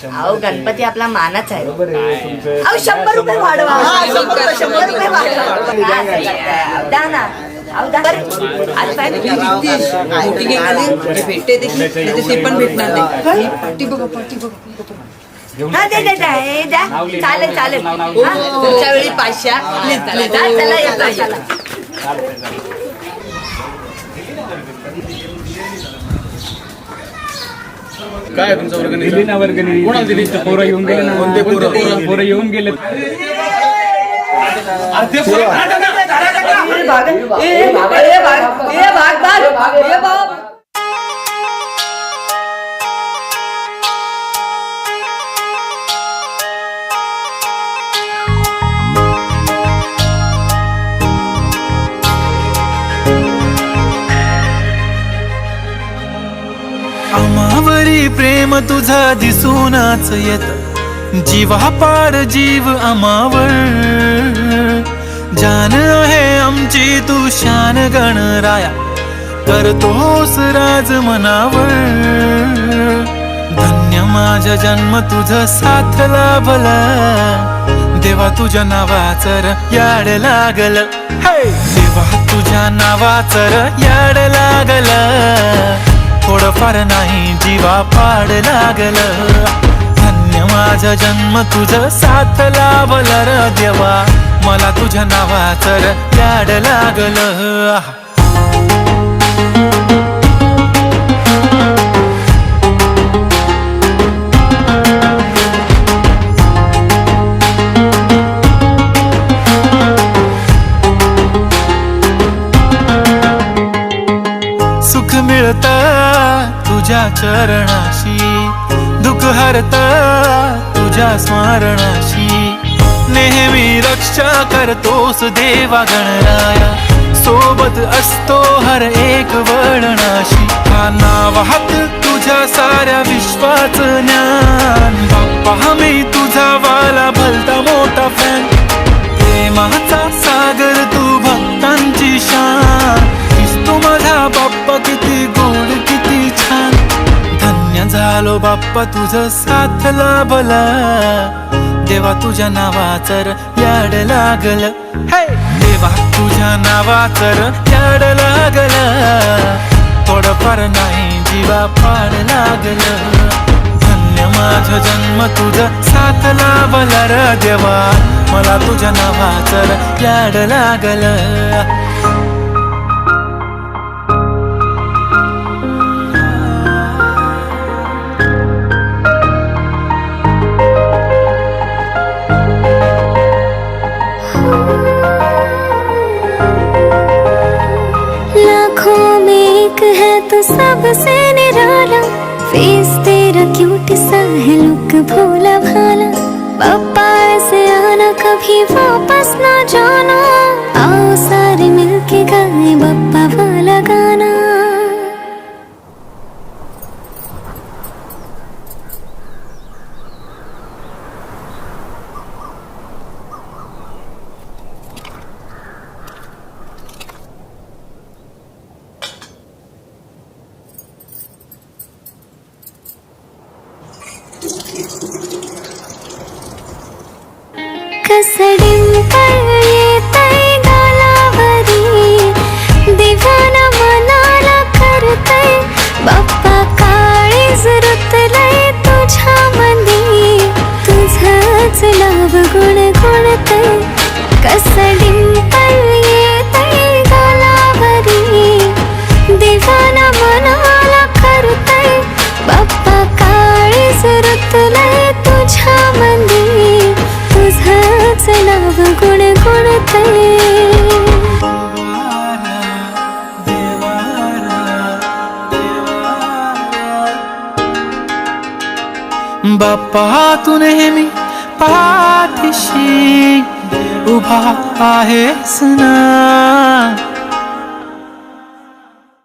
अहो गणपती आपला मानच आहे. अहो 100 रुपये वाढवा. 100 रुपये वाढवा द्या ना. भेटते ते पण भेटणार नाही. हा दे दे द्या. चालेल चालेल. पुढच्या वेळी 500 चला येतो चला. काय तुमचा वर्गणी दिली ना वर्गणी कोणाला दिली पोरं येऊन गेले ना कोणते पोरं येऊन गेले आमावरी प्रेम तुझा दिसूनच येत जीवा पाड जीव आमावर जान आहे आमची तू शान गणराया करतोस राज मनावर धन्य माझा जन्म तुझ साथ लाभला देवा तुझ्या नावाचर याड लागल देवा तुझ्या नावाचर याड लागल थोडंफार नाही जीवा पाड लागल धन्य माझा जन्म तुझ साथ लाभल र देवा मला तुझ्या नावाचर याड लागल सुख मिळत तुझ्या चरणाशी दुःख हरत तुझ्या स्मरणाशी नेहमी रक्षा करतोस देवा गणराया सोबत असतो हर एक वळणाशी हा नावात तुझ्या साऱ्या विश्वाचं ज्ञान बाप्पा मी तुझा वाला भलता मोठा फॅन प्रेमाचा सागर तू भक्तांची शान दिसतो माझा बाप्पा किती गोड किती छान धन्य झालो बाप्पा तुझं साथ लाभला देवा तुझ्या नावाचर याड लागल देवा तुझ्या नावाचर याड लागल थोडंफार नाही जीवा पाड लागल धन्य माझा जन्म तुझं साथ लाभला र देवा मला तुझ्या नावाचर याड लागल तो सबसे निराला फेस तेरा क्यूट सा है लुक भोला भाला पापा ऐसे आना कभी वापस ना जाना आओ सारे मिलके गाए बप्पा वाला गाना कसडिंपळ येतय गालावरी दिवाना मनाला करतय बाप्पा काळीज रुतलय तुझ्या मंदी तुझंच नाव गुणगुणतय कसडिंपळ येतय गालावरी दिवाना मनाला करतय बाप्पा काळीज रुतलय तुझ्या मंदी तुझंच नाव गुणगुणतय बाप्पा तू नेहमी पाठीशी उभा आहेस ना